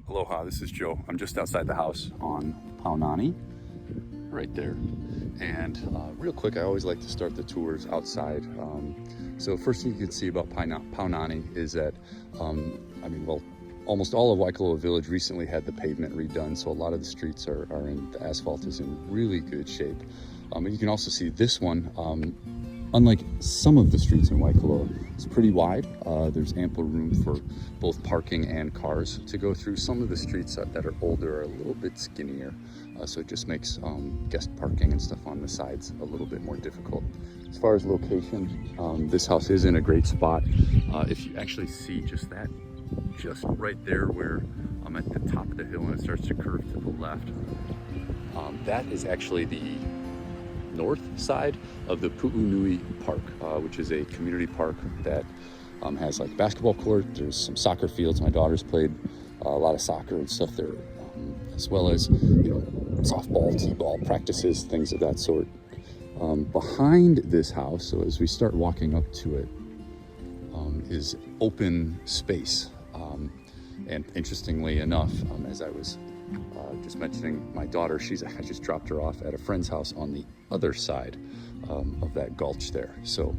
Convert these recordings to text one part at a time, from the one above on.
Aloha, this is Joe. I'm just outside the house on Nani, right there. And real quick, I always like to start the tours outside. So first thing you can see about Nani is that, almost all of Waikoloa Village recently had the pavement redone, so a lot of the streets are in, the asphalt is in really good shape. And you can also see this one, unlike some of the streets in Waikoloa, it's pretty wide. There's ample room for both parking and cars to go through. Some of the streets that are older are a little bit skinnier, so it just makes guest parking and stuff on the sides a little bit more difficult. As far as location, this house is in a great spot. If you actually see just right there where I'm at the top of the hill and it starts to curve to the left, that is actually the north side of the Pu'unui Park, which is a community park that has like basketball court. There's some soccer fields. My daughter's played a lot of soccer and stuff there, as well as softball, t-ball practices, things of that sort. Behind this house, so as we start walking up to it, is open space. And interestingly enough, as I was just mentioning my daughter, I just dropped her off at a friend's house on the other side of that gulch there. So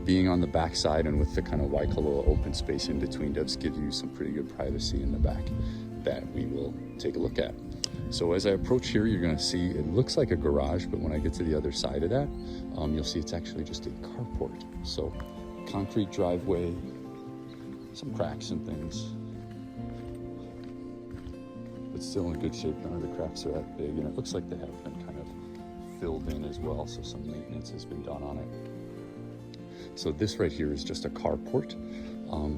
being on the back side and with the kind of Waikoloa open space in between does give you some pretty good privacy in the back that we will take a look at. So as I approach here, you're going to see it looks like a garage, but when I get to the other side of that, you'll see it's actually just a carport. So concrete driveway, some cracks and things, but still in good shape. None of the cracks are that big, and it looks like they have been kind of filled in as well, so some maintenance has been done on it. So this right here is just a carport.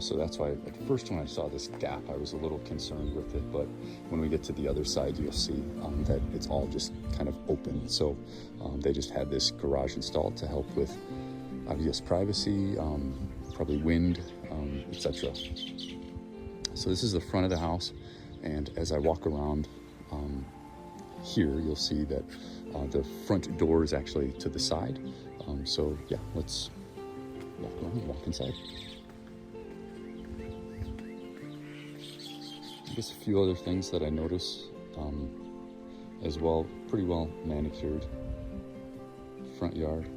So that's why at first when I saw this gap, I was a little concerned with it, but when we get to the other side, you'll see that it's all just kind of open. So they just had this garage installed to help with obvious privacy, probably wind, etc. So this is the front of the house, and as I walk around here, you'll see that the front door is actually to the side. So yeah, let's walk around and walk inside. Just a few other things that I notice as well. Pretty well manicured front yard.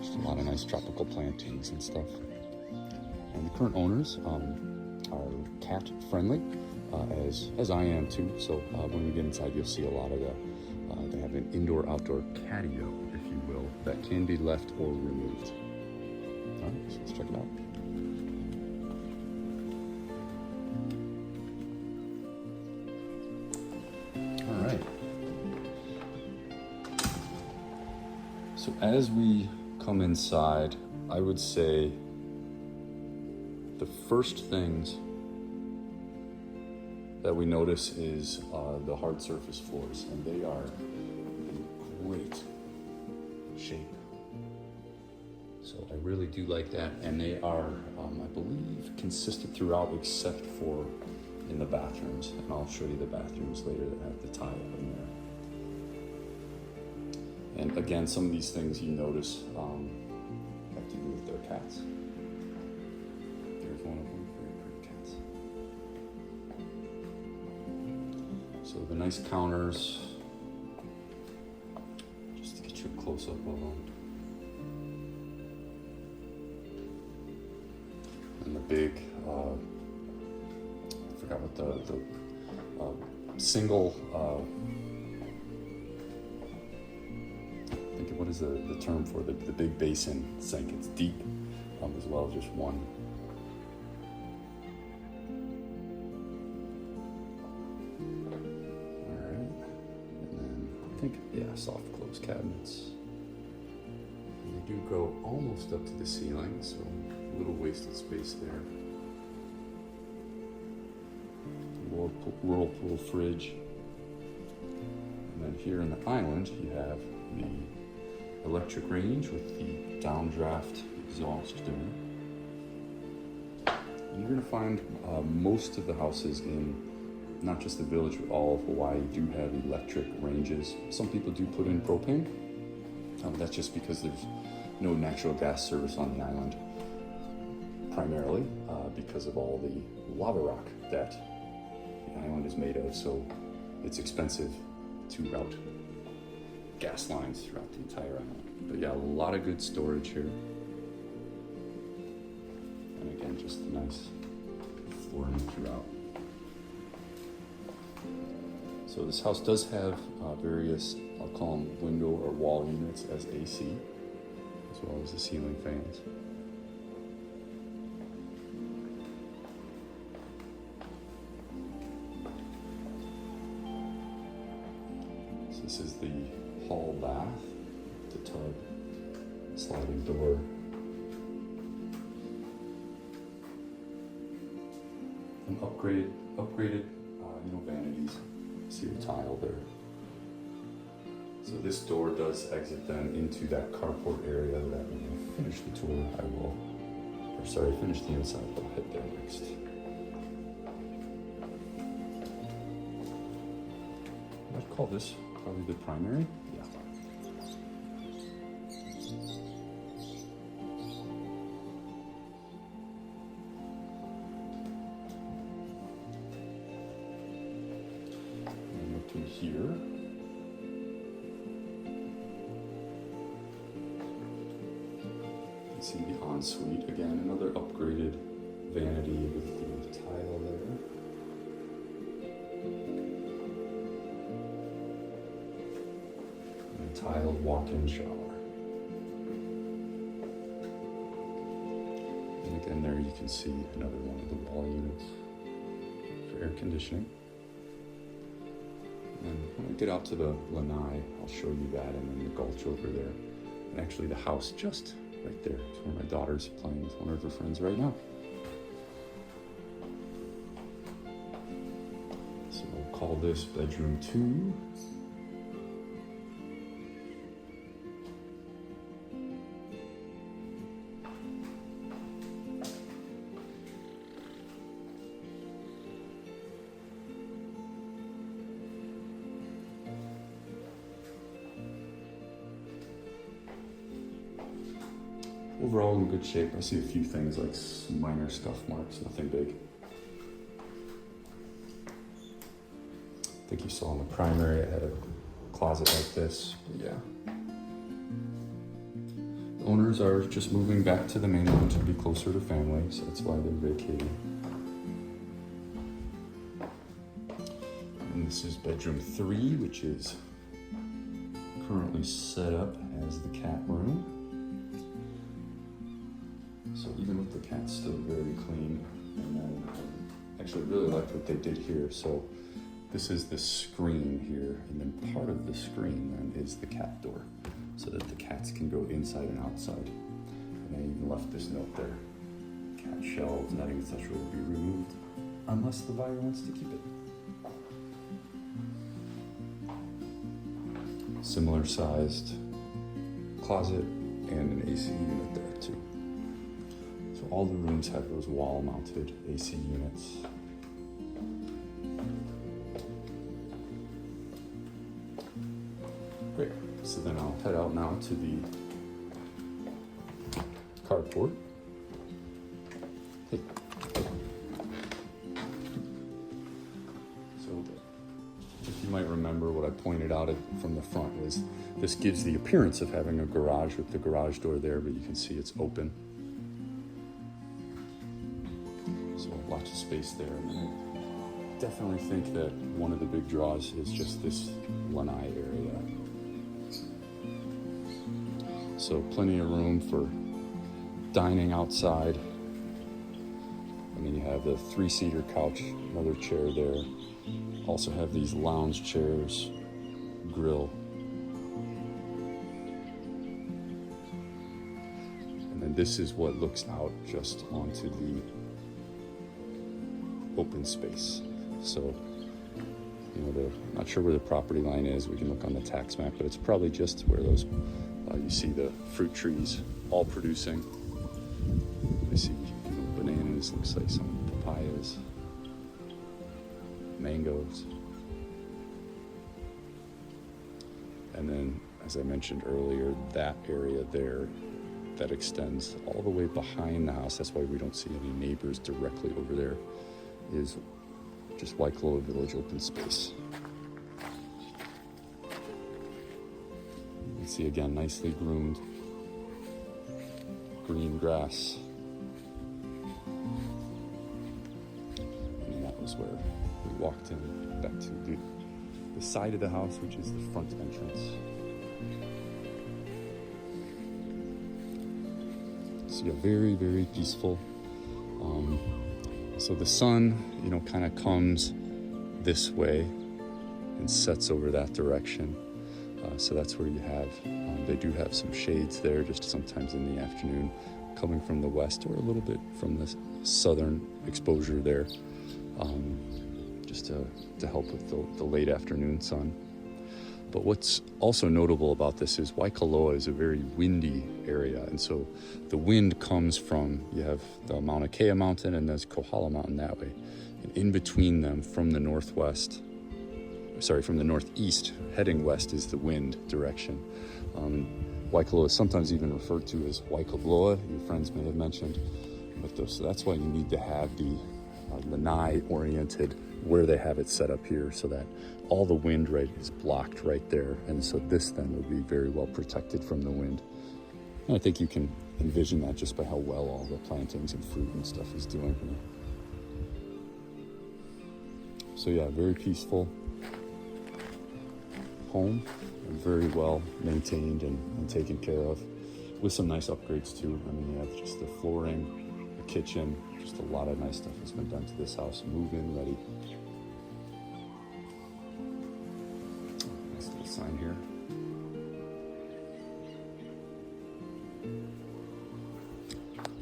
Just a lot of nice tropical plantings and stuff. And the current owners are cat friendly, as I am too. So when we get inside, you'll see a lot of they have an indoor-outdoor catio, if you will, that can be left or removed. All right, so let's check it out. All right. So as we come inside, I would say the first things that we notice is the hard surface floors, and they are in great shape. So I really do like that, and they are, I believe, consistent throughout except for in the bathrooms, and I'll show you the bathrooms later that have the tile in there. And again, some of these things you notice have to do with their cats. There's one of them, very pretty cats. So the nice counters, just to get you a close-up of them. And the big, I forgot what the single, what is the term for the big basin sink? It's deep, as well as just one. All right, and then I think, soft close cabinets. And they do go almost up to the ceiling, so a little wasted space there. Whirlpool fridge. And then here in the island, you have the electric range with the downdraft exhaust there. And you're going to find most of the houses in not just the village, but all of Hawaii do have electric ranges. Some people do put in propane. That's just because there's no natural gas service on the island, primarily because of all the lava rock that island is made of, so it's expensive to route gas lines throughout the entire island. But yeah, a lot of good storage here. And again, just a nice flooring throughout. So this house does have various, I'll call them window or wall units as AC, as well as the ceiling fans. So this is the hall bath, the tub, sliding door. And upgraded, vanities. See the tile there. So this door does exit then into that carport area that when we finish the tour, finish the inside, I'll hit there next. I'd call this probably the primary. Yeah. In here. You see the ensuite again, another upgraded vanity with the tile there. And a tiled walk-in shower. And again there you can see another one of the wall units for air conditioning. And when we get out to the Lanai, I'll show you that, and then the gulch over there. And actually the house just right there. It's where my daughter's playing with one of her friends right now. So we'll call this bedroom 2. Overall in good shape. I see a few things like some minor scuff marks, nothing big. I think you saw in the primary it had a closet like this, but yeah. The owners are just moving back to the mainland to be closer to family, so that's why they're vacating. And this is bedroom 3, which is currently set up as the cat room. So even with the cats still very clean, and then actually really liked what they did here. So this is the screen here, and then part of the screen then is the cat door, so that the cats can go inside and outside. And I even left this note there: cat shelves, netting, etc. will be removed unless the buyer wants to keep it. Similar sized closet and an AC unit there too. So all the rooms have those wall-mounted AC units. Great, so then I'll head out now to the carport. Hey. So if you might remember what I pointed out from the front was this gives the appearance of having a garage with the garage door there, but you can see it's open. So lots of space there. And I definitely think that one of the big draws is just this lanai area. So plenty of room for dining outside. And then you have the 3-seater couch, another chair there. Also have these lounge chairs, grill. And then this is what looks out just onto the open space. So, not sure where the property line is. We can look on the tax map, but it's probably just where those, you see the fruit trees all producing. I see bananas, looks like some papayas, mangoes. And then, as I mentioned earlier, that area there that extends all the way behind the house, that's why we don't see any neighbors directly over there, is just Waikoloa Village open space. You can see again, nicely groomed green grass. And that was where we walked in back to the side of the house, which is the front entrance. So yeah, very, very peaceful. So the sun, you know, kind of comes this way and sets over that direction. So that's where you have, they do have some shades there just sometimes in the afternoon coming from the west or a little bit from the southern exposure there, just to help with the late afternoon sun. But what's also notable about this is Waikoloa is a very windy area, and so the wind comes from, you have the Mauna Kea Mountain and there's Kohala Mountain that way, and in between them from the northeast heading west is the wind direction. Waikoloa is sometimes even referred to as Waikoloa, your friends may have mentioned, so that's why you need to have the lanai oriented where they have it set up here, so that all the wind right is blocked right there, and so this then will be very well protected from the wind. And I think you can envision that just by how well all the plantings and fruit and stuff is doing here. So yeah, very peaceful home, and very well maintained and taken care of, with some nice upgrades too. I mean, you have just the flooring, the kitchen, just a lot of nice stuff has been done to this house. Move in ready. Nice little sign here.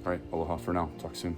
All right, aloha for now. Talk soon.